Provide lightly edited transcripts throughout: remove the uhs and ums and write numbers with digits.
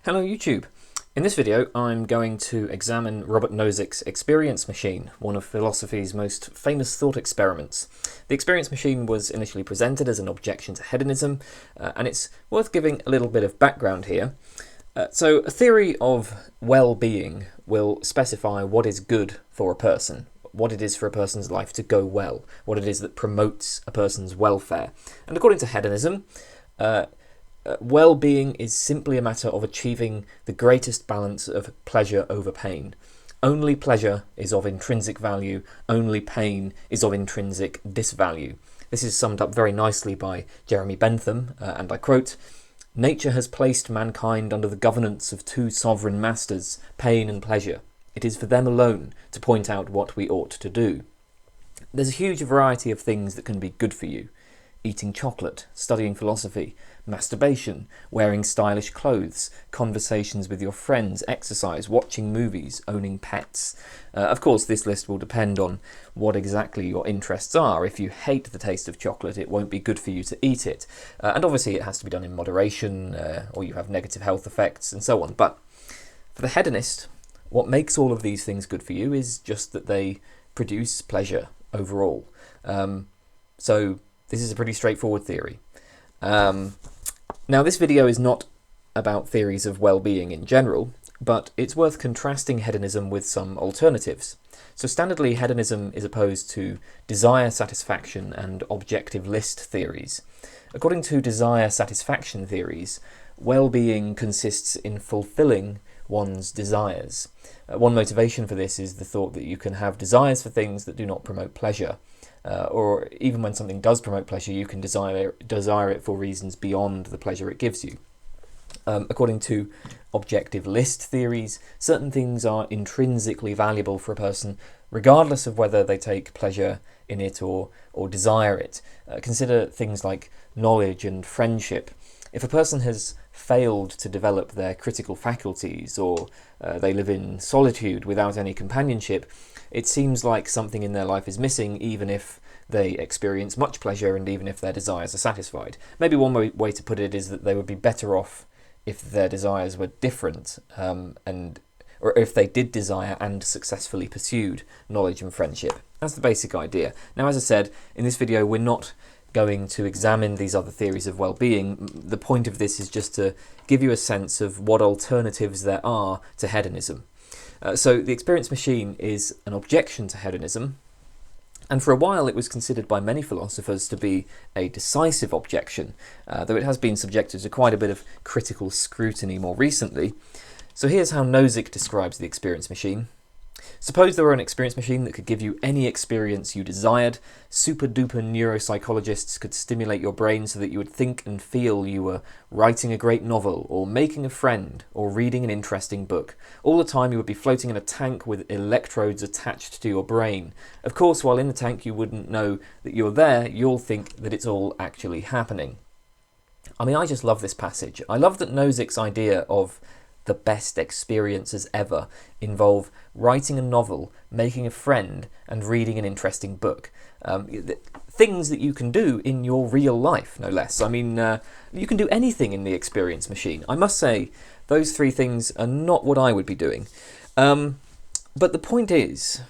Hello YouTube! In this video I'm going to examine Robert Nozick's experience machine, one of philosophy's most famous thought experiments. The experience machine was initially presented as an objection to hedonism, and it's worth giving a little bit of background here. So a theory of well-being will specify what is good for a person, what it is for a person's life to go well, what it is that promotes a person's welfare. And according to hedonism, well-being is simply a matter of achieving the greatest balance of pleasure over pain. Only pleasure is of intrinsic value, only pain is of intrinsic disvalue. This is summed up very nicely by Jeremy Bentham, and I quote, "Nature has placed mankind under the governance of two sovereign masters, pain and pleasure. It is for them alone to point out what we ought to do." There's a huge variety of things that can be good for you. Eating chocolate, studying philosophy, masturbation, wearing stylish clothes, conversations with your friends, exercise, watching movies, owning pets. Of course, this list will depend on what exactly your interests are. If you hate the taste of chocolate, it won't be good for you to eat it. And obviously it has to be done in moderation, or you have negative health effects and so on. But for the hedonist, what makes all of these things good for you is just that they produce pleasure overall. So this is a pretty straightforward theory. Now, this video is not about theories of well-being in general, but it's worth contrasting hedonism with some alternatives. So standardly, hedonism is opposed to desire satisfaction and objective list theories. According to desire satisfaction theories, well-being consists in fulfilling one's desires. One motivation for this is the thought that you can have desires for things that do not promote pleasure. Or even when something does promote pleasure, you can desire it for reasons beyond the pleasure it gives you. According to objective list theories, certain things are intrinsically valuable for a person, regardless of whether they take pleasure in it or desire it. Consider things like knowledge and friendship. If a person has failed to develop their critical faculties, or they live in solitude without any companionship, it seems like something in their life is missing, even if they experience much pleasure and even if their desires are satisfied. Maybe one way to put it is that they would be better off if their desires were different, or if they did desire and successfully pursued knowledge and friendship. That's the basic idea. Now, as I said, in this video we're not going to examine these other theories of well-being. The point of this is just to give you a sense of what alternatives there are to hedonism. So the experience machine is an objection to hedonism, and for a while it was considered by many philosophers to be a decisive objection, though it has been subjected to quite a bit of critical scrutiny more recently. So here's how Nozick describes the experience machine. Suppose there were an experience machine that could give you any experience you desired. Super duper neuropsychologists could stimulate your brain so that you would think and feel you were writing a great novel, or making a friend, or reading an interesting book. All the time you would be floating in a tank with electrodes attached to your brain. Of course, while in the tank you wouldn't know that you're there, you'll think that it's all actually happening. I mean, I just love this passage. I love that Nozick's idea of the best experiences ever involve writing a novel, making a friend, and reading an interesting book. Things that you can do in your real life, no less. I mean, you can do anything in the experience machine. I must say, those three things are not what I would be doing. But the point is,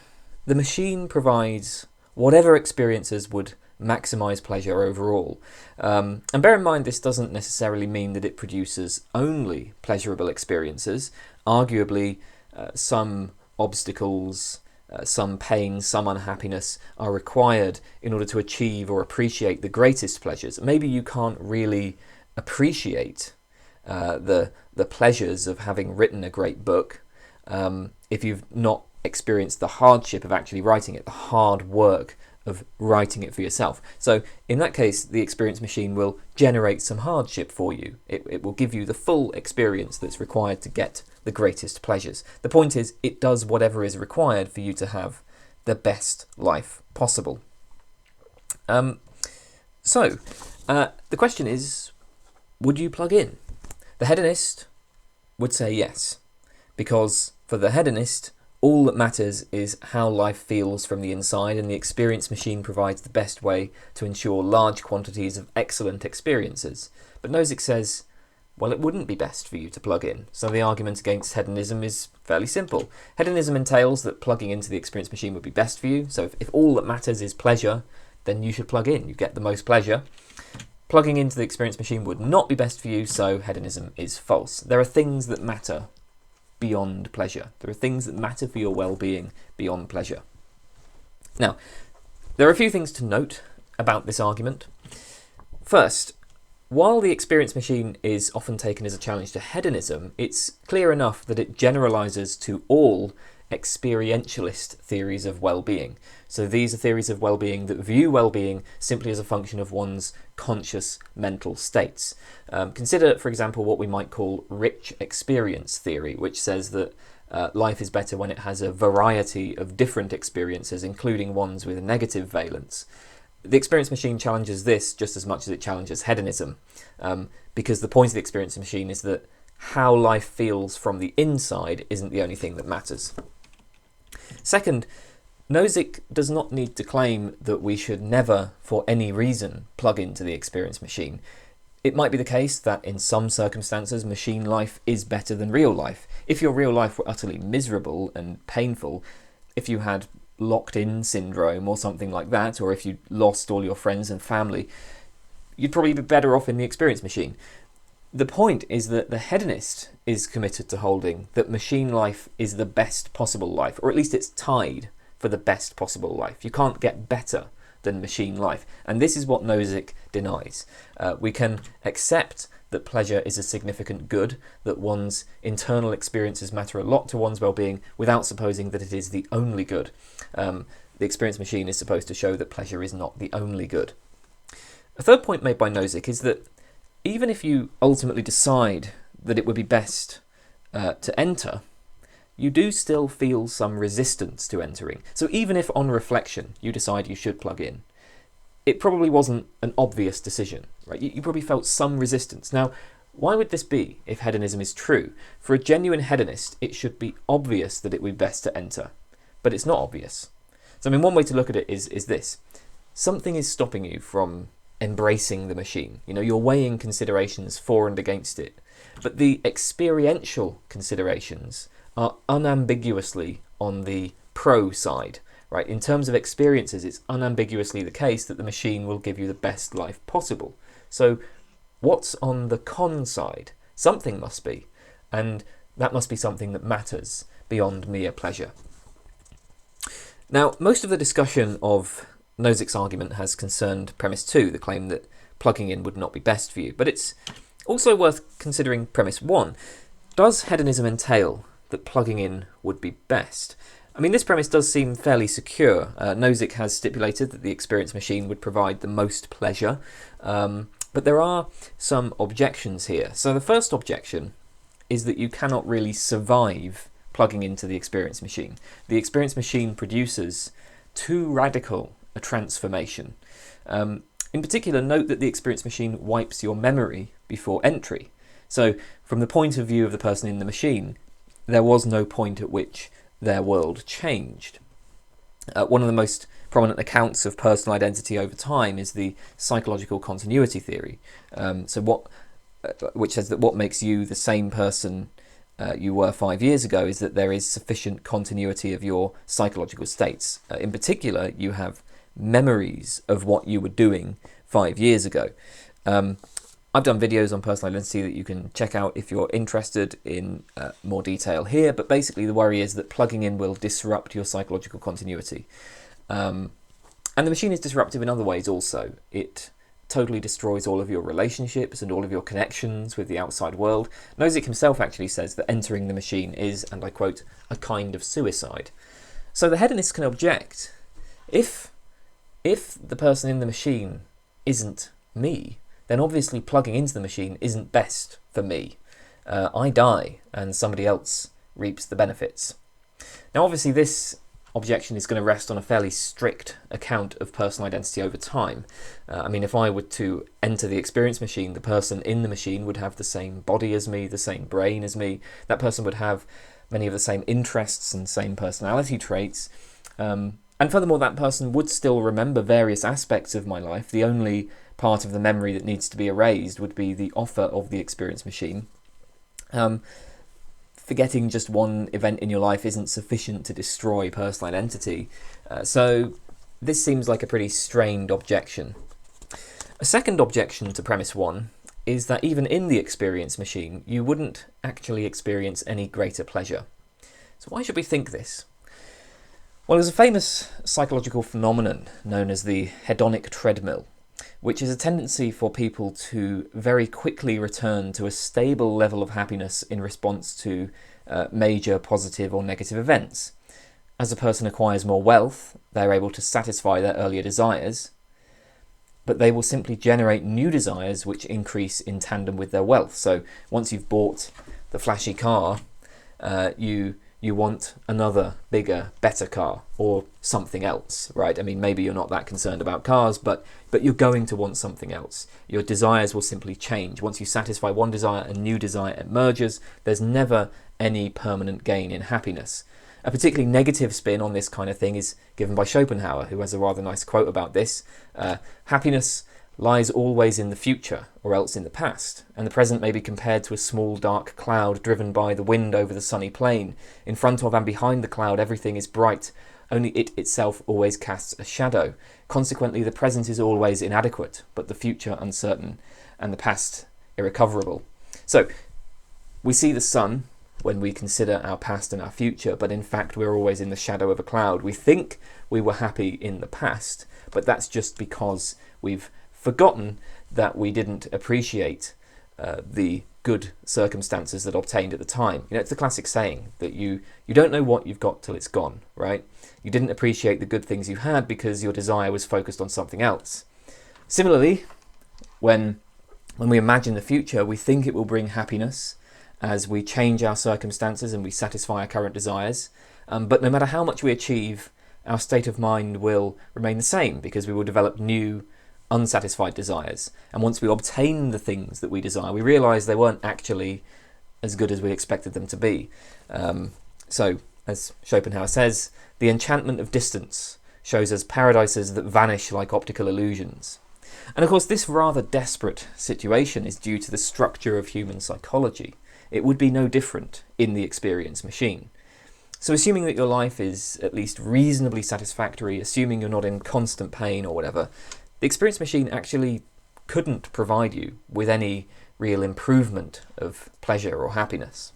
the machine provides whatever experiences would maximize pleasure overall. And bear in mind, this doesn't necessarily mean that it produces only pleasurable experiences. Arguably, some obstacles, some pain, some unhappiness are required in order to achieve or appreciate the greatest pleasures. Maybe you can't really appreciate the pleasures of having written a great book if you've not experienced the hardship of actually writing it, the hard work of writing it for yourself. So in that case, the experience machine will generate some hardship for you. It will give you the full experience that's required to get the greatest pleasures. The point is, it does whatever is required for you to have the best life possible. The question is, would you plug in? The hedonist would say yes, because for the hedonist, all that matters is how life feels from the inside, and the experience machine provides the best way to ensure large quantities of excellent experiences. But Nozick says, well, it wouldn't be best for you to plug in. So the argument against hedonism is fairly simple. Hedonism entails that plugging into the experience machine would be best for you. So if all that matters is pleasure, then you should plug in. You get the most pleasure. Plugging into the experience machine would not be best for you, so hedonism is false. There are things that matter beyond pleasure. There are things that matter for your well-being beyond pleasure. Now, there are a few things to note about this argument. First, while the experience machine is often taken as a challenge to hedonism, it's clear enough that it generalises to all experientialist theories of well-being. So these are theories of well-being that view well-being simply as a function of one's conscious mental states. Consider, for example, what we might call rich experience theory, which says that life is better when it has a variety of different experiences, including ones with a negative valence. The experience machine challenges this just as much as it challenges hedonism, because the point of the experience machine is that how life feels from the inside isn't the only thing that matters. Second, Nozick does not need to claim that we should never, for any reason, plug into the experience machine. It might be the case that in some circumstances machine life is better than real life. If your real life were utterly miserable and painful, if you had locked-in syndrome or something like that, or if you lost all your friends and family, you'd probably be better off in the experience machine. The point is that the hedonist is committed to holding that machine life is the best possible life, or at least it's tied for the best possible life. You can't get better than machine life, and this is what Nozick denies. We can accept that pleasure is a significant good, that one's internal experiences matter a lot to one's well-being, without supposing that it is the only good. The experience machine is supposed to show that pleasure is not the only good. A third point made by Nozick is that even if you ultimately decide that it would be best to enter, you do still feel some resistance to entering. So even if on reflection you decide you should plug in, it probably wasn't an obvious decision, right? You probably felt some resistance. Now, why would this be if hedonism is true? For a genuine hedonist, it should be obvious that it would be best to enter, but it's not obvious. So I mean, one way to look at it is this. Something is stopping you from embracing the machine. You know, you're weighing considerations for and against it, but the experiential considerations are unambiguously on the pro side, right? In terms of experiences, it's unambiguously the case that the machine will give you the best life possible. So what's on the con side? Something must be, and that must be something that matters beyond mere pleasure. Now, most of the discussion of Nozick's argument has concerned premise 2, the claim that plugging in would not be best for you, but it's also worth considering premise 1. Does hedonism entail that plugging in would be best? I mean, this premise does seem fairly secure. Nozick has stipulated that the experience machine would provide the most pleasure, but there are some objections here. So the first objection is that you cannot really survive plugging into the experience machine. The experience machine produces too radical a transformation. In particular, note that the experience machine wipes your memory before entry. So from the point of view of the person in the machine, there was no point at which their world changed. One of the most prominent accounts of personal identity over time is the psychological continuity theory. Which says that what makes you the same person you were 5 years ago is that there is sufficient continuity of your psychological states. In particular, you have memories of what you were doing 5 years ago. I've done videos on personal identity that you can check out if you're interested in more detail here, but basically the worry is that plugging in will disrupt your psychological continuity. And the machine is disruptive in other ways also. It totally destroys all of your relationships and all of your connections with the outside world. Nozick himself actually says that entering the machine is, and I quote, a kind of suicide. So the hedonist can object. If the person in the machine isn't me, then obviously plugging into the machine isn't best for me. I die and somebody else reaps the benefits. Now obviously this objection is going to rest on a fairly strict account of personal identity over time. I mean, if I were to enter the experience machine, the person in the machine would have the same body as me, the same brain as me. That person would have many of the same interests and same personality traits. And furthermore, that person would still remember various aspects of my life. The only part of the memory that needs to be erased would be the offer of the experience machine. Forgetting just one event in your life isn't sufficient to destroy personal identity. So this seems like a pretty strained objection. A second objection to premise 1 is that even in the experience machine, you wouldn't actually experience any greater pleasure. So why should we think this? Well, there's a famous psychological phenomenon known as the hedonic treadmill, which is a tendency for people to very quickly return to a stable level of happiness in response to major positive or negative events. As a person acquires more wealth, they're able to satisfy their earlier desires, but they will simply generate new desires which increase in tandem with their wealth. So once you've bought the flashy car, you want another, bigger, better car or something else, right? I mean, maybe you're not that concerned about cars, but you're going to want something else. Your desires will simply change. Once you satisfy one desire, a new desire emerges. There's never any permanent gain in happiness. A particularly negative spin on this kind of thing is given by Schopenhauer, who has a rather nice quote about this. Happiness lies always in the future, or else in the past, and the present may be compared to a small dark cloud driven by the wind over the sunny plain. In front of and behind the cloud everything is bright, only it itself always casts a shadow. Consequently, the present is always inadequate, but the future uncertain, and the past irrecoverable. So, we see the sun when we consider our past and our future, but in fact we're always in the shadow of a cloud. We think we were happy in the past, but that's just because we've forgotten that we didn't appreciate the good circumstances that obtained at the time. You know, it's the classic saying that you don't know what you've got till it's gone, right? You didn't appreciate the good things you had because your desire was focused on something else. Similarly, when we imagine the future, we think it will bring happiness as we change our circumstances and we satisfy our current desires. But no matter how much we achieve, our state of mind will remain the same because we will develop new unsatisfied desires, and once we obtain the things that we desire, we realise they weren't actually as good as we expected them to be. So, as Schopenhauer says, the enchantment of distance shows us paradises that vanish like optical illusions. And of course, this rather desperate situation is due to the structure of human psychology. It would be no different in the experience machine. So assuming that your life is at least reasonably satisfactory, assuming you're not in constant pain or whatever, the experience machine actually couldn't provide you with any real improvement of pleasure or happiness.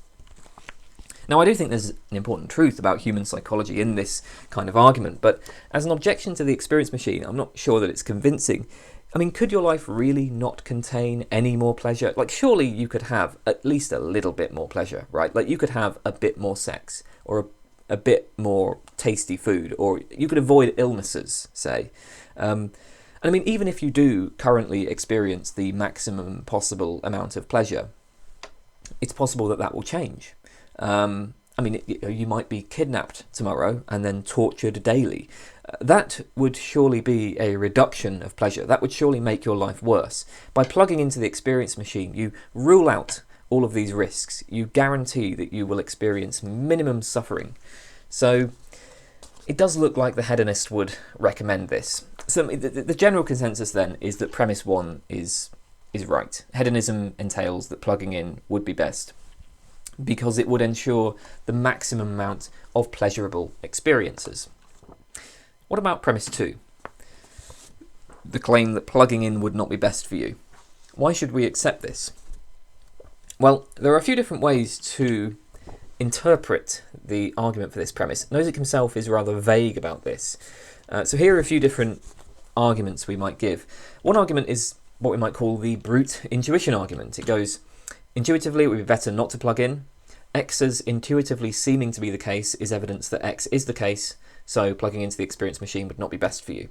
Now, I do think there's an important truth about human psychology in this kind of argument, but as an objection to the experience machine, I'm not sure that it's convincing. I mean, could your life really not contain any more pleasure? Like, surely you could have at least a little bit more pleasure, right? Like, you could have a bit more sex, or a bit more tasty food, or you could avoid illnesses, say. And I mean, even if you do currently experience the maximum possible amount of pleasure, it's possible that that will change. I mean, you might be kidnapped tomorrow and then tortured daily. That would surely be a reduction of pleasure. That would surely make your life worse. By plugging into the experience machine, you rule out all of these risks. You guarantee that you will experience minimum suffering. So it does look like the hedonist would recommend this. So the general consensus then is that premise 1 is right. Hedonism entails that plugging in would be best because it would ensure the maximum amount of pleasurable experiences. What about premise 2? The claim that plugging in would not be best for you. Why should we accept this? Well, there are a few different ways to interpret the argument for this premise. Nozick himself is rather vague about this. So here are a few different arguments we might give. One argument is what we might call the brute intuition argument. It goes, intuitively it would be better not to plug in. X as intuitively seeming to be the case is evidence that X is the case, so plugging into the experience machine would not be best for you.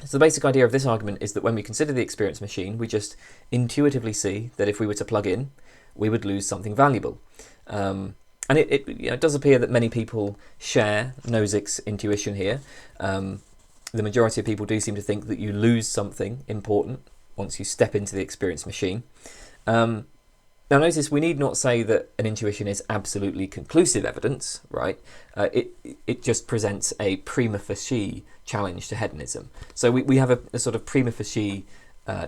So the basic idea of this argument is that when we consider the experience machine, we just intuitively see that if we were to plug in, we would lose something valuable. And it does appear that many people share Nozick's intuition here. The majority of people do seem to think that you lose something important once you step into the experience machine. Now notice we need not say that an intuition is absolutely conclusive evidence, right? It just presents a prima facie challenge to hedonism. So we have a sort of prima facie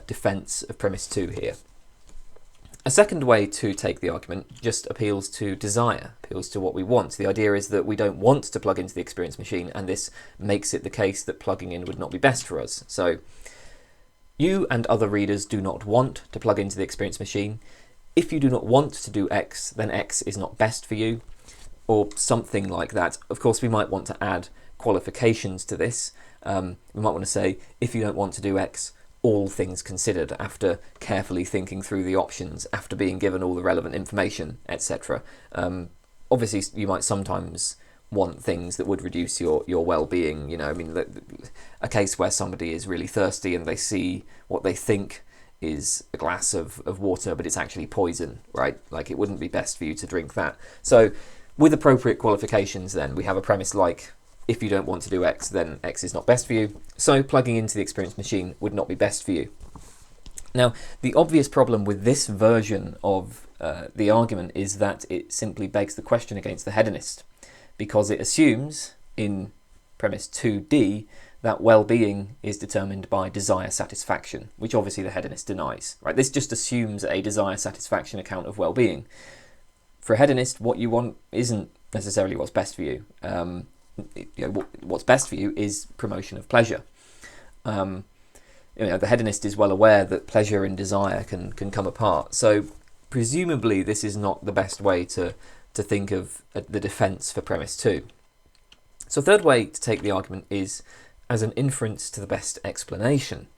defence of premise 2 here. A second way to take the argument just appeals to desire, appeals to what we want. The idea is that we don't want to plug into the experience machine, and this makes it the case that plugging in would not be best for us. So you and other readers do not want to plug into the experience machine. If you do not want to do X, then X is not best for you, or something like that. Of course, we might want to add qualifications to this. We might want to say, if you don't want to do X, all things considered, after carefully thinking through the options, after being given all the relevant information, etc. Obviously, you might sometimes want things that would reduce your well-being. You know, I mean, a case where somebody is really thirsty and they see what they think is a glass of water, but it's actually poison, right? Like, it wouldn't be best for you to drink that. So with appropriate qualifications, then, we have a premise like, if you don't want to do X, then X is not best for you. So plugging into the experience machine would not be best for you. Now, the obvious problem with this version of the argument is that it simply begs the question against the hedonist, because it assumes in premise 2D that well-being is determined by desire satisfaction, which obviously the hedonist denies. Right? This just assumes a desire satisfaction account of well-being. For a hedonist, what you want isn't necessarily what's best for you. What's best for you is promotion of pleasure. The hedonist is well aware that pleasure and desire can come apart. So presumably this is not the best way to think of the defence for premise 2. So a third way to take the argument is as an inference to the best explanation.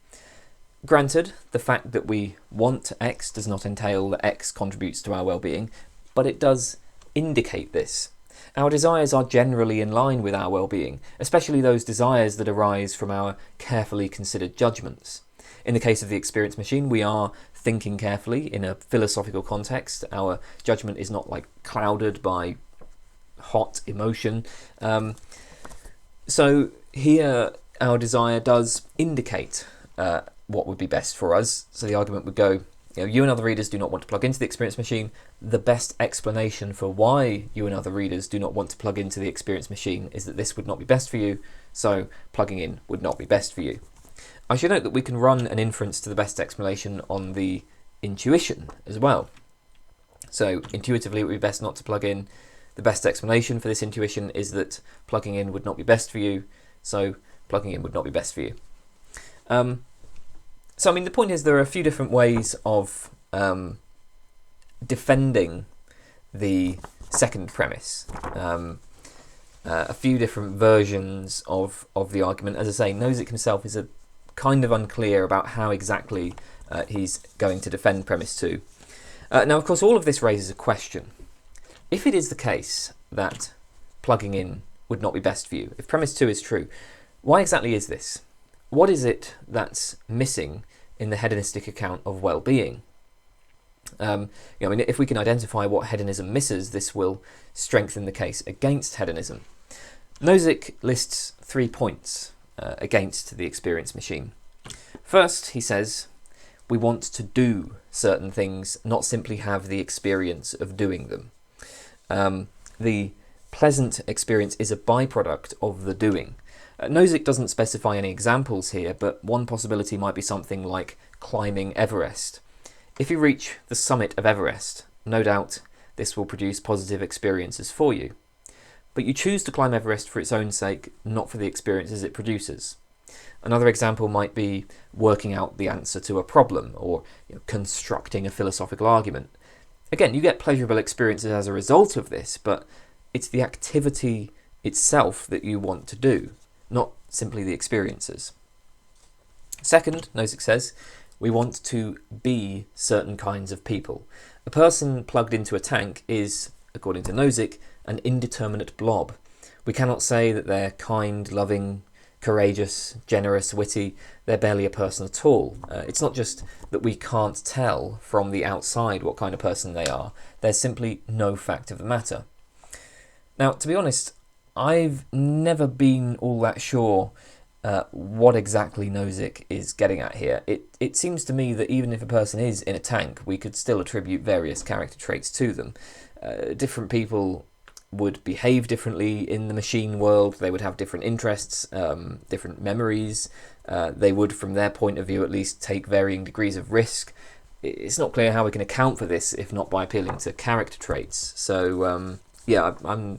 Granted, the fact that we want X does not entail that X contributes to our well-being, but it does indicate this. Our desires are generally in line with our well-being, especially those desires that arise from our carefully considered judgments. In the case of the experience machine, we are thinking carefully in a philosophical context. Our judgment is not like clouded by hot emotion. So here our desire does indicate what would be best for us. So the argument would go, you and other readers do not want to plug into the experience machine. The best explanation for why you and other readers do not want to plug into the experience machine is that this would not be best for you, so plugging in would not be best for you. I should note that we can run an inference to the best explanation on the intuition as well. So intuitively it would be best not to plug in. The best explanation for this intuition is that plugging in would not be best for you, so plugging in would not be best for you. So, I mean, the point is there are a few different ways of defending the second premise. A few different versions of the argument. As I say, Nozick himself is kind of unclear about how exactly he's going to defend premise 2. Now, of course, all of this raises a question. If it is the case that plugging in would not be best for you, if premise 2 is true, why exactly is this? What is it that's missing in the hedonistic account of well-being? If we can identify what hedonism misses, this will strengthen the case against hedonism. Nozick lists 3 points against the experience machine. First, he says, we want to do certain things, not simply have the experience of doing them. The pleasant experience is a byproduct of the doing. Nozick doesn't specify any examples here, but one possibility might be something like climbing Everest. If you reach the summit of Everest, no doubt this will produce positive experiences for you. But you choose to climb Everest for its own sake, not for the experiences it produces. Another example might be working out the answer to a problem, or constructing a philosophical argument. Again, you get pleasurable experiences as a result of this, but it's the activity itself that you want to do, not simply the experiences. Second, Nozick says, we want to be certain kinds of people. A person plugged into a tank is, according to Nozick, an indeterminate blob. We cannot say that they're kind, loving, courageous, generous, witty. They're barely a person at all. It's not just that we can't tell from the outside what kind of person they are. There's simply no fact of the matter. Now, to be honest, I've never been all that sure what exactly Nozick is getting at here. It seems to me that even if a person is in a tank, we could still attribute various character traits to them. Different people would behave differently in the machine world. They would have different interests, different memories. They would, from their point of view at least, take varying degrees of risk. It's not clear how we can account for this if not by appealing to character traits. So, yeah, I'm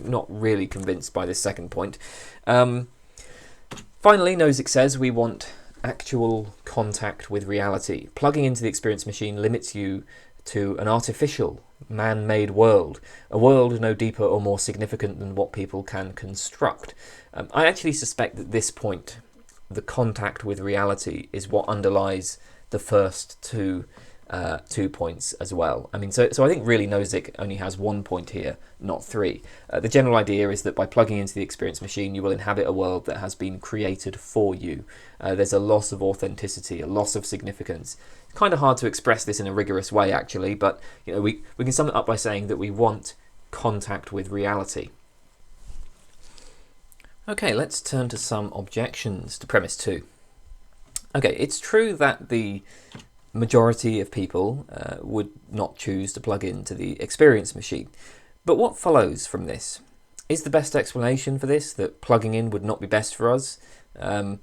not really convinced by this second point. Finally, Nozick says we want actual contact with reality. Plugging into the experience machine limits you to an artificial, man-made world, a world no deeper or more significant than what people can construct. I actually suspect that this point, the contact with reality, is what underlies the first two points as well. I mean, so I think really Nozick only has 1 point here, not 3. The general idea is that by plugging into the experience machine, you will inhabit a world that has been created for you. There's a loss of authenticity, a loss of significance. It's kind of hard to express this in a rigorous way, actually, but we can sum it up by saying that we want contact with reality. Okay, let's turn to some objections to premise 2. Okay, it's true that the majority of people would not choose to plug into the experience machine. But what follows from this? Is the best explanation for this that plugging in would not be best for us? So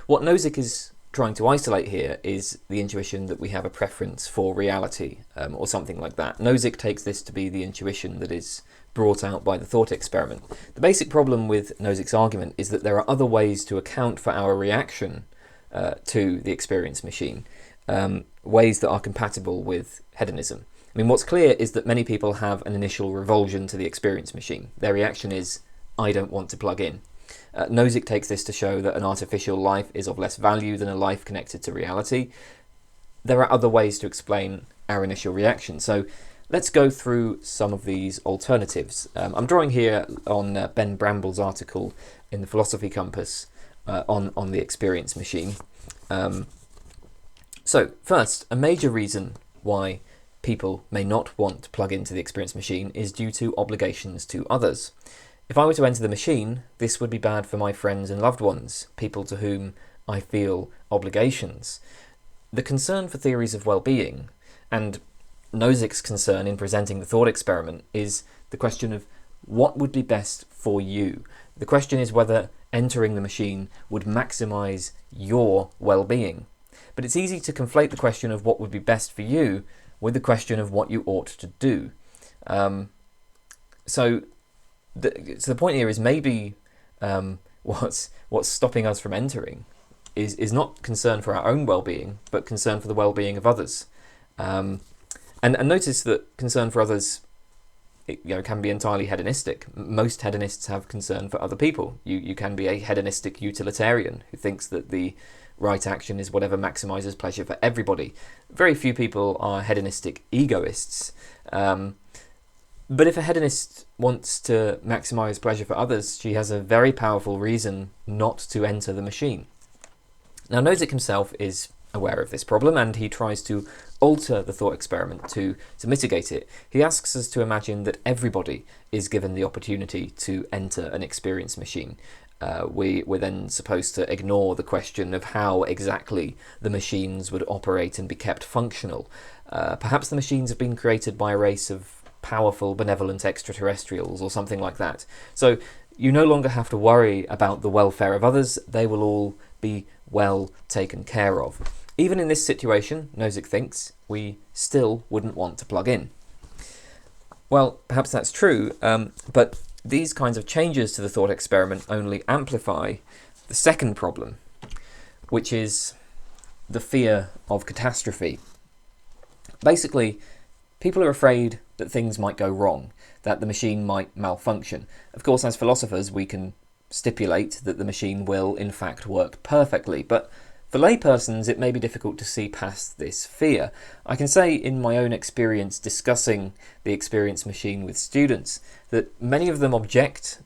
what Nozick is trying to isolate here is the intuition that we have a preference for reality, or something like that. Nozick takes this to be the intuition that is brought out by the thought experiment. The basic problem with Nozick's argument is that there are other ways to account for our reaction to the experience machine, ways that are compatible with hedonism. I mean, what's clear is that many people have an initial revulsion to the experience machine. Their reaction is, I don't want to plug in. Nozick takes this to show that an artificial life is of less value than a life connected to reality. There are other ways to explain our initial reaction. So let's go through some of these alternatives. I'm drawing here on Ben Bramble's article in the Philosophy Compass on the experience machine. So first, a major reason why people may not want to plug into the experience machine is due to obligations to others. If I were to enter the machine, this would be bad for my friends and loved ones, people to whom I feel obligations. The concern for theories of well-being, and Nozick's concern in presenting the thought experiment, is the question of what would be best for you. The question is whether entering the machine would maximize your well-being. But it's easy to conflate the question of what would be best for you with the question of what you ought to do. So the point here is maybe what's stopping us from entering is not concern for our own well-being, but concern for the well-being of others. And notice that concern for others can be entirely hedonistic. Most hedonists have concern for other people. You can be a hedonistic utilitarian who thinks that the right action is whatever maximizes pleasure for everybody. Very few people are hedonistic egoists. But if a hedonist wants to maximize pleasure for others, she has a very powerful reason not to enter the machine. Now, Nozick himself is aware of this problem, and he tries to alter the thought experiment to mitigate it. He asks us to imagine that everybody is given the opportunity to enter an experience machine. We're then supposed to ignore the question of how exactly the machines would operate and be kept functional. Perhaps the machines have been created by a race of powerful, benevolent extraterrestrials or something like that. So you no longer have to worry about the welfare of others. They will all be well taken care of. Even in this situation, Nozick thinks, we still wouldn't want to plug in. Well, perhaps that's true, but these kinds of changes to the thought experiment only amplify the second problem, which is the fear of catastrophe. Basically, people are afraid that things might go wrong, that the machine might malfunction. Of course, as philosophers, we can stipulate that the machine will, in fact, work perfectly, but for laypersons, it may be difficult to see past this fear. I can say in my own experience discussing the experience machine with students that many of them object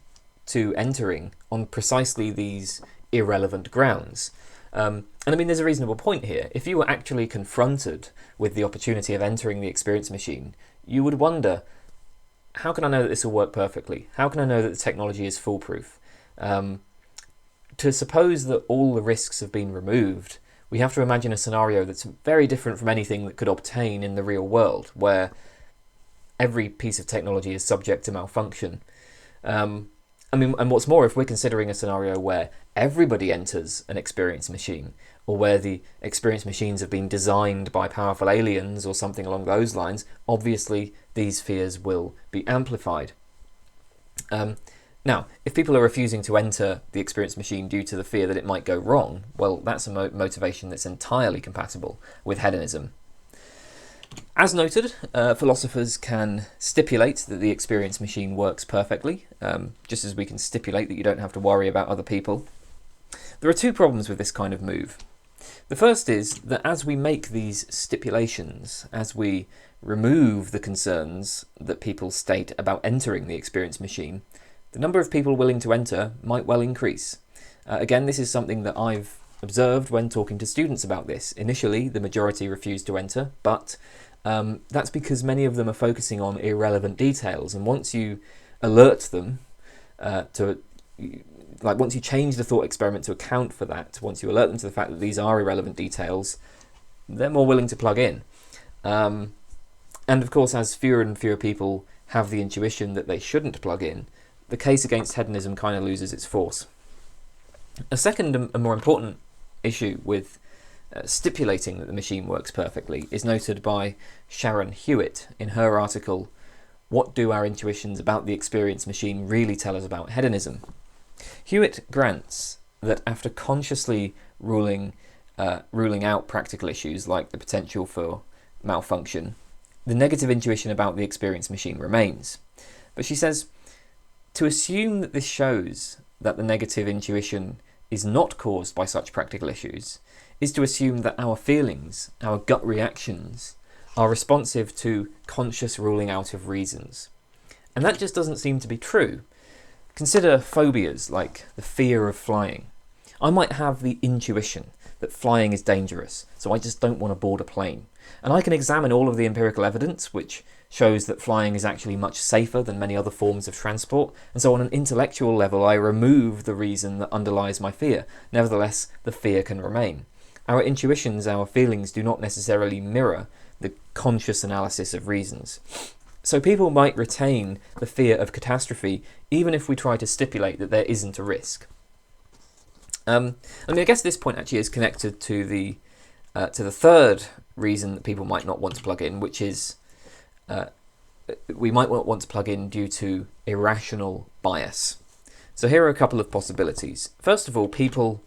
to entering on precisely these irrelevant grounds. And I mean, there's a reasonable point here. If you were actually confronted with the opportunity of entering the experience machine, you would wonder, how can I know that this will work perfectly? How can I know that the technology is foolproof? To suppose that all the risks have been removed, we have to imagine a scenario that's very different from anything that could obtain in the real world, where every piece of technology is subject to malfunction. And what's more, if we're considering a scenario where everybody enters an experience machine, or where the experience machines have been designed by powerful aliens or something along those lines, obviously these fears will be amplified. Now, if people are refusing to enter the experience machine due to the fear that it might go wrong, well, that's a motivation that's entirely compatible with hedonism. As noted, philosophers can stipulate that the experience machine works perfectly, just as we can stipulate that you don't have to worry about other people. There are two problems with this kind of move. The first is that as we make these stipulations, as we remove the concerns that people state about entering the experience machine, the number of people willing to enter might well increase. Again, this is something that I've observed when talking to students about this. Initially, the majority refused to enter, but that's because many of them are focusing on irrelevant details, and once you alert them once you change the thought experiment to account for that, once you alert them to the fact that these are irrelevant details, they're more willing to plug in. And of course, as fewer and fewer people have the intuition that they shouldn't plug in, the case against hedonism kind of loses its force. A second and more important issue with stipulating that the machine works perfectly is noted by Sharon Hewitt in her article, "What Do Our Intuitions About the Experience Machine Really Tell Us About Hedonism?" Hewitt grants that after consciously ruling out practical issues like the potential for malfunction, the negative intuition about the experience machine remains. But she says, to assume that this shows that the negative intuition is not caused by such practical issues is to assume that our feelings, our gut reactions, are responsive to conscious ruling out of reasons. And that just doesn't seem to be true. Consider phobias like the fear of flying. I might have the intuition that flying is dangerous, so I just don't want to board a plane. And I can examine all of the empirical evidence, which shows that flying is actually much safer than many other forms of transport, and so on an intellectual level I remove the reason that underlies my fear. Nevertheless, the fear can remain. Our intuitions, our feelings do not necessarily mirror the conscious analysis of reasons. So people might retain the fear of catastrophe even if we try to stipulate that there isn't a risk. I guess this point actually is connected to the third reason that people might not want to plug in, which is we might not want to plug in due to irrational bias. So here are a couple of possibilities. First of all, people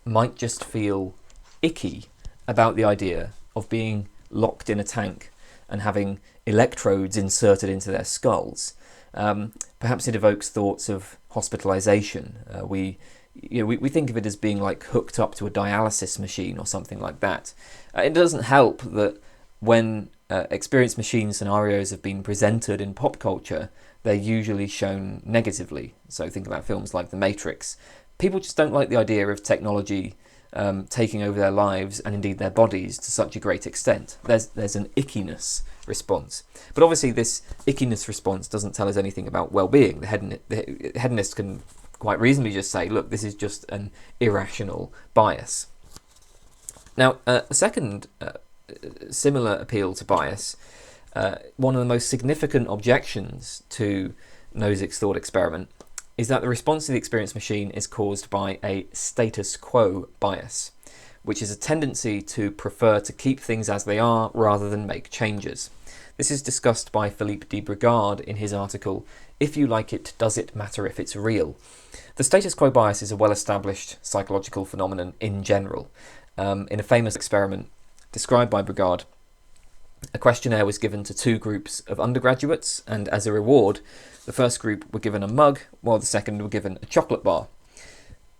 might just feel icky about the idea of being locked in a tank and having electrodes inserted into their skulls. Perhaps it evokes thoughts of hospitalization. We think of it as being like hooked up to a dialysis machine or something like that. It doesn't help that when experience machine scenarios have been presented in pop culture, they're usually shown negatively. So think about films like The Matrix. People just don't like the idea of technology taking over their lives and indeed their bodies to such a great extent. There's an ickiness response. But obviously this ickiness response doesn't tell us anything about well-being. The hedonist can quite reasonably just say, look, this is just an irrational bias. Now, a second similar appeal to bias, one of the most significant objections to Nozick's thought experiment is that the response to the experience machine is caused by a status quo bias, which is a tendency to prefer to keep things as they are rather than make changes. This is discussed by Philippe de Brigard in his article, "If You Like It, Does It Matter If It's Real?" The status quo bias is a well-established psychological phenomenon in general. In a famous experiment described by Brigard, a questionnaire was given to two groups of undergraduates, and as a reward, the first group were given a mug, while the second were given a chocolate bar.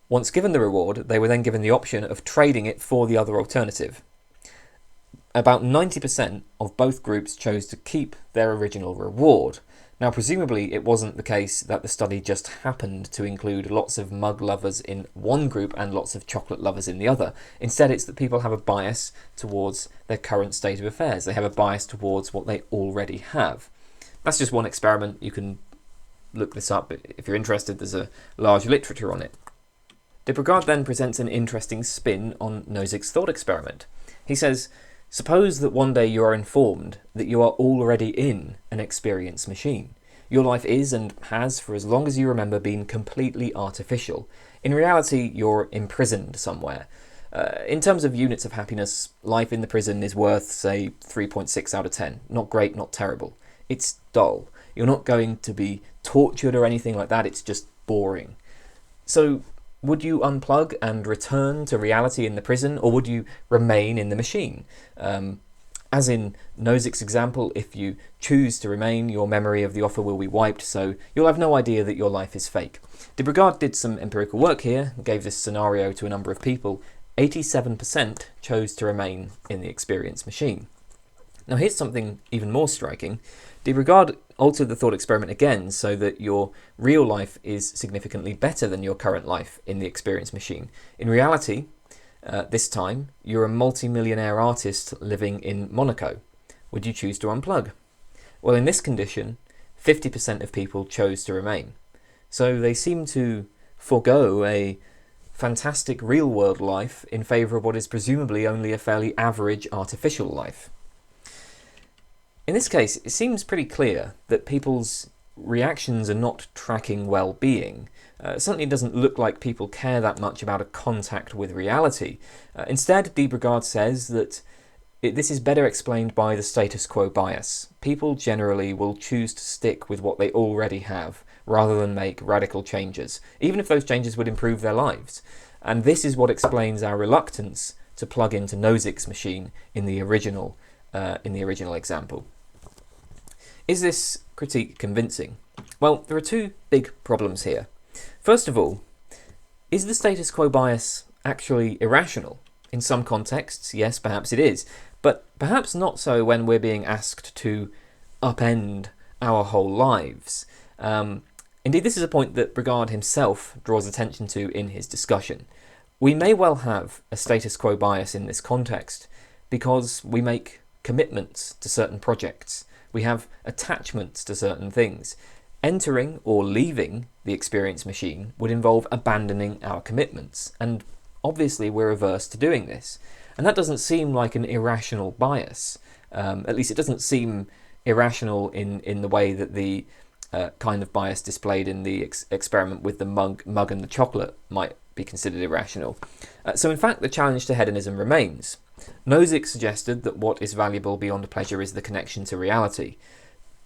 Once given the reward, they were then given the option of trading it for the other alternative. About 90% of both groups chose to keep their original reward. Now, presumably, it wasn't the case that the study just happened to include lots of mug lovers in one group and lots of chocolate lovers in the other. Instead, it's that people have a bias towards their current state of affairs. They have a bias towards what they already have. That's just one experiment. You can look this up if you're interested. There's a large literature on it. De Brigard then presents an interesting spin on Nozick's thought experiment. He says, Suppose that one day you are informed that you are already in an experience machine. Your life is and has, for as long as you remember, been completely artificial. In reality, you're imprisoned somewhere. In terms of units of happiness, life in the prison is worth, say, 3.6 out of 10. Not great, not terrible. It's dull. You're not going to be tortured or anything like that, it's just boring. So, would you unplug and return to reality in the prison, or would you remain in the machine? As in Nozick's example, if you choose to remain, your memory of the offer will be wiped, so you'll have no idea that your life is fake. Debunking did some empirical work here, gave this scenario to a number of people. 87% chose to remain in the experience machine. Now here's something even more striking. Debunking altered the thought experiment again so that your real life is significantly better than your current life in the experience machine. In reality, this time, you're a multi-millionaire artist living in Monaco. Would you choose to unplug? Well, in this condition, 50% of people chose to remain. So they seem to forego a fantastic real-world life in favour of what is presumably only a fairly average artificial life. In this case, it seems pretty clear that people's reactions are not tracking well-being. It certainly doesn't look like people care that much about a contact with reality. Instead, Debunking says that this is better explained by the status quo bias. People generally will choose to stick with what they already have, rather than make radical changes, even if those changes would improve their lives. And this is what explains our reluctance to plug into Nozick's machine in the original example. Is this critique convincing? Well, there are two big problems here. First of all, is the status quo bias actually irrational? In some contexts, yes, perhaps it is, but perhaps not so when we're being asked to upend our whole lives. Indeed, this is a point that Debunking himself draws attention to in his discussion. We may well have a status quo bias in this context because we make commitments to certain projects. We have attachments to certain things. Entering or leaving the experience machine would involve abandoning our commitments, and obviously we're averse to doing this. And that doesn't seem like an irrational bias. At least it doesn't seem irrational in the way that the kind of bias displayed in the experiment with the mug and the chocolate might be considered irrational. So in fact, the challenge to hedonism remains. Nozick suggested that what is valuable beyond pleasure is the connection to reality.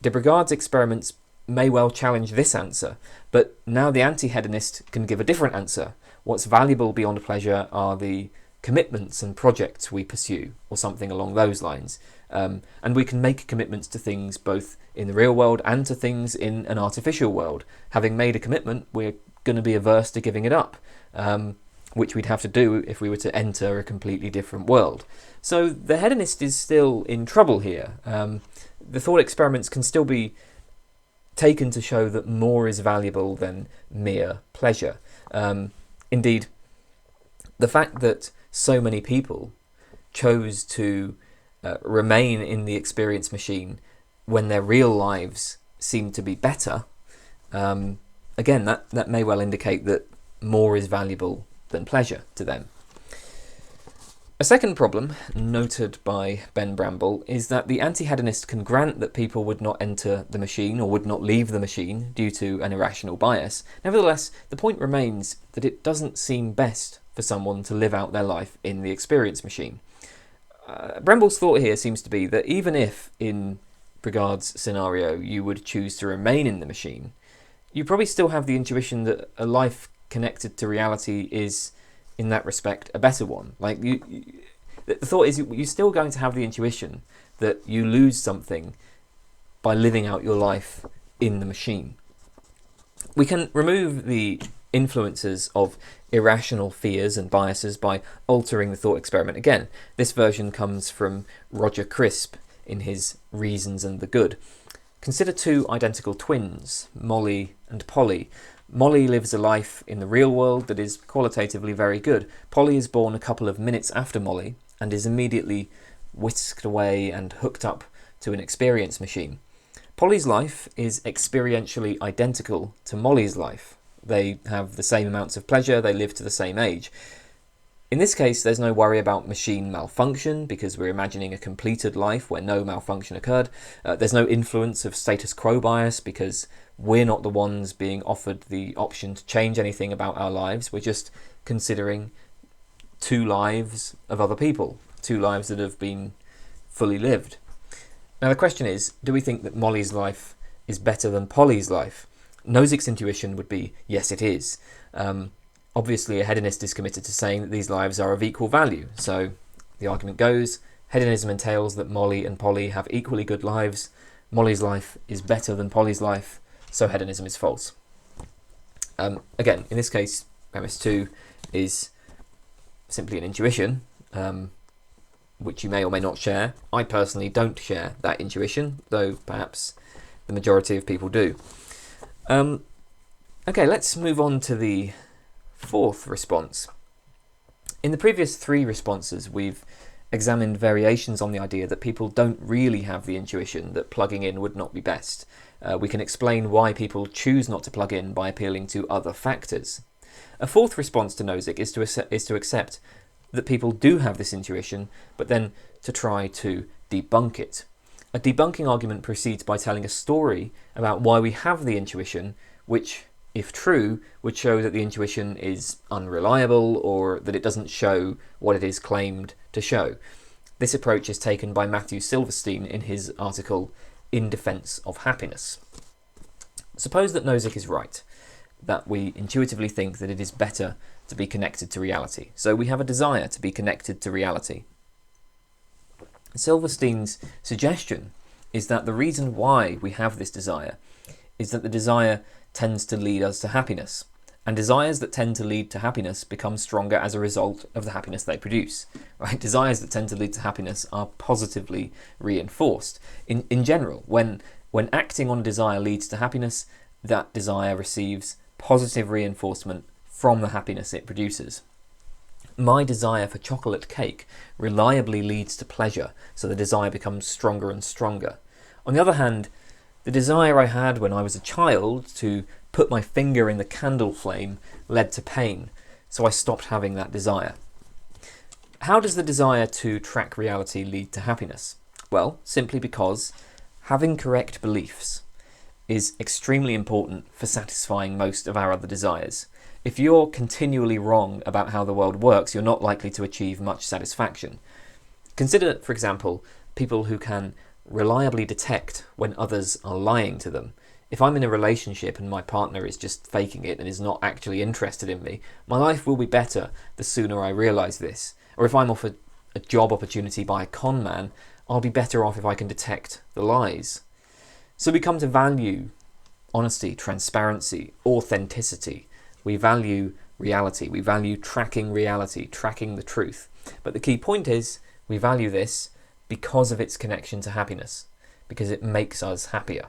Debugard's experiments may well challenge this answer, but now the anti-hedonist can give a different answer. What's valuable beyond pleasure are the commitments and projects we pursue, or something along those lines. And we can make commitments to things both in the real world and to things in an artificial world. Having made a commitment, we're going to be averse to giving it up, which we'd have to do if we were to enter a completely different world. So the hedonist is still in trouble here. The thought experiments can still be taken to show that more is valuable than mere pleasure. Indeed, the fact that so many people chose to remain in the experience machine when their real lives seem to be better, again, that may well indicate that more is valuable than pleasure to them. A second problem, noted by Ben Bramble, is that the anti-hedonist can grant that people would not enter the machine or would not leave the machine due to an irrational bias. Nevertheless, the point remains that it doesn't seem best for someone to live out their life in the experience machine. Bramble's thought here seems to be that even if, in Debugard's scenario, you would choose to remain in the machine, you probably still have the intuition that a life connected to reality is, in that respect, a better one. Like the thought is you're still going to have the intuition that you lose something by living out your life in the machine. We can remove the influences of irrational fears and biases by altering the thought experiment again. This version comes from Roger Crisp in his Reasons and the Good. Consider two identical twins, Molly and Polly. Molly lives a life in the real world that is qualitatively very good. Polly is born a couple of minutes after Molly and is immediately whisked away and hooked up to an experience machine. Polly's life is experientially identical to Molly's life. They have the same amounts of pleasure, they live to the same age. In this case, there's no worry about machine malfunction because we're imagining a completed life where no malfunction occurred. There's no influence of status quo bias because we're not the ones being offered the option to change anything about our lives. We're just considering two lives of other people, two lives that have been fully lived. Now the question is, do we think that Molly's life is better than Polly's life? Nozick's intuition would be, yes, it is. Obviously, a hedonist is committed to saying that these lives are of equal value. So the argument goes, hedonism entails that Molly and Polly have equally good lives. Molly's life is better than Polly's life, so hedonism is false. Again, in this case, premise 2 is simply an intuition, which you may or may not share. I personally don't share that intuition, though perhaps the majority of people do. Okay, let's move on to the fourth response. In the previous 3 responses, we've examined variations on the idea that people don't really have the intuition that plugging in would not be best. We can explain why people choose not to plug in by appealing to other factors. A fourth response to Nozick is to accept that people do have this intuition, but then to try to debunk it. A debunking argument proceeds by telling a story about why we have the intuition, which, if true, would show that the intuition is unreliable or that it doesn't show what it is claimed to show. This approach is taken by Matthew Silverstein in his article In Defense of Happiness. Suppose that Nozick is right, that we intuitively think that it is better to be connected to reality. So we have a desire to be connected to reality. Silverstein's suggestion is that the reason why we have this desire is that the desire tends to lead us to happiness, and desires that tend to lead to happiness become stronger as a result of the happiness they produce. Right? Desires that tend to lead to happiness are positively reinforced. In general, when acting on a desire leads to happiness, that desire receives positive reinforcement from the happiness it produces. My desire for chocolate cake reliably leads to pleasure, so the desire becomes stronger and stronger. On the other hand, the desire I had when I was a child to put my finger in the candle flame led to pain, so I stopped having that desire. How does the desire to track reality lead to happiness? Well, simply because having correct beliefs is extremely important for satisfying most of our other desires. If you're continually wrong about how the world works, you're not likely to achieve much satisfaction. Consider, for example, people who can reliably detect when others are lying to them. If I'm in a relationship and my partner is just faking it and is not actually interested in me, my life will be better the sooner I realise this. Or if I'm offered a job opportunity by a con man, I'll be better off if I can detect the lies. So we come to value honesty, transparency, authenticity. We value reality. We value tracking reality, tracking the truth. But the key point is we value this because of its connection to happiness, because it makes us happier.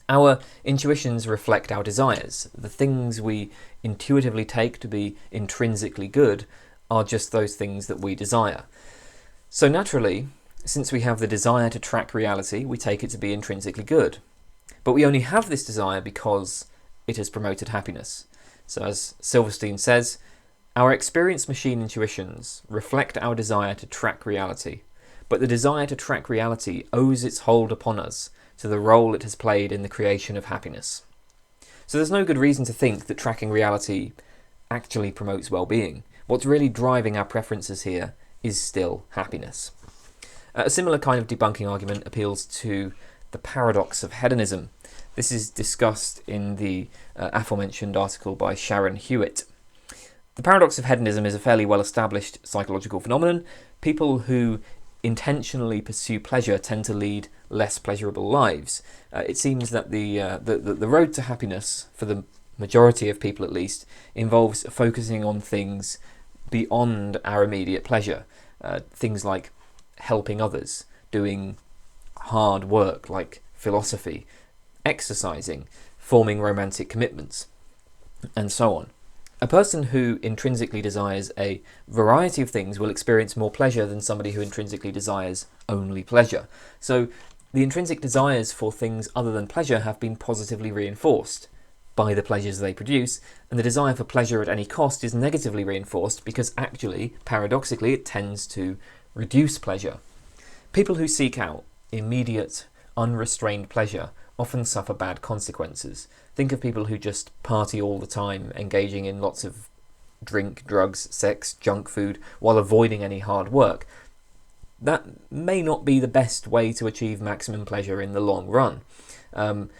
Our intuitions reflect our desires. The things we intuitively take to be intrinsically good are just those things that we desire. So naturally, since we have the desire to track reality, we take it to be intrinsically good. But we only have this desire because it has promoted happiness. So as Silverstein says, our experienced machine intuitions reflect our desire to track reality, but the desire to track reality owes its hold upon us to the role it has played in the creation of happiness. So there's no good reason to think that tracking reality actually promotes well-being. What's really driving our preferences here is still happiness. A similar kind of debunking argument appeals to the paradox of hedonism. This is discussed in the aforementioned article by Sharon Hewitt. The paradox of hedonism is a fairly well-established psychological phenomenon. People who intentionally pursue pleasure tend to lead less pleasurable lives. It seems that the road to happiness, for the majority of people at least, involves focusing on things beyond our immediate pleasure. Things like helping others, doing hard work like philosophy, exercising, forming romantic commitments, and so on. A person who intrinsically desires a variety of things will experience more pleasure than somebody who intrinsically desires only pleasure. So the intrinsic desires for things other than pleasure have been positively reinforced. by the pleasures they produce, and the desire for pleasure at any cost is negatively reinforced because actually, paradoxically, it tends to reduce pleasure. People who seek out immediate, unrestrained pleasure often suffer bad consequences. Think of people who just party all the time, engaging in lots of drink, drugs, sex, junk food, while avoiding any hard work. That may not be the best way to achieve maximum pleasure in the long run.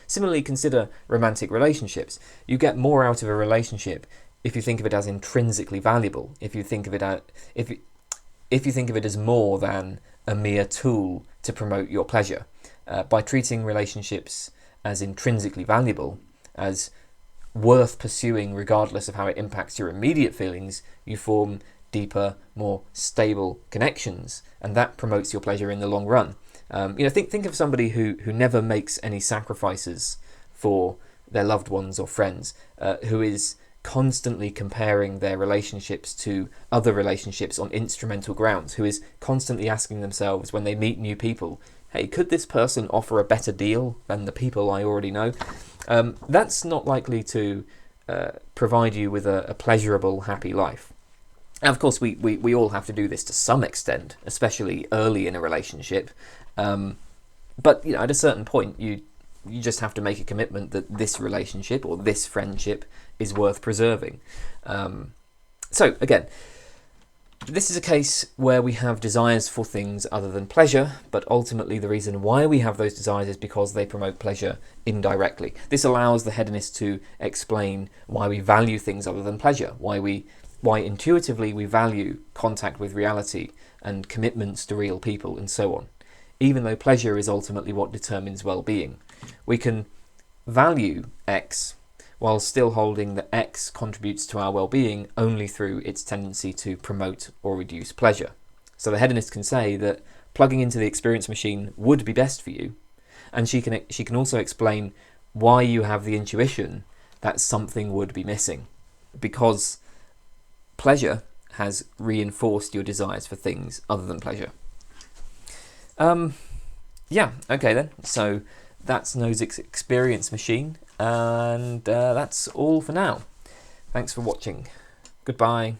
Similarly, consider romantic relationships. You get more out of a relationship if you think of it as intrinsically valuable. If you think of it as more than a mere tool to promote your pleasure. By treating relationships as intrinsically valuable, as worth pursuing regardless of how it impacts your immediate feelings, you form deeper, more stable connections, and that promotes your pleasure in the long run. Think of somebody who never makes any sacrifices for their loved ones or friends, who is constantly comparing their relationships to other relationships on instrumental grounds, who is constantly asking themselves when they meet new people, hey, could this person offer a better deal than the people I already know? That's not likely to provide you with a pleasurable, happy life. And of course, we all have to do this to some extent, especially early in a relationship. But at a certain point, you just have to make a commitment that this relationship or this friendship is worth preserving. So again, this is a case where we have desires for things other than pleasure, but ultimately the reason why we have those desires is because they promote pleasure indirectly. This allows the hedonist to explain why we value things other than pleasure, why intuitively we value contact with reality and commitments to real people and so on, even though pleasure is ultimately what determines well-being. We can value X while still holding that X contributes to our well-being only through its tendency to promote or reduce pleasure. So the hedonist can say that plugging into the experience machine would be best for you, and she can also explain why you have the intuition that something would be missing, because pleasure has reinforced your desires for things other than pleasure. Okay then, so that's Nozick's experience machine, and that's all for now. Thanks for watching. Goodbye.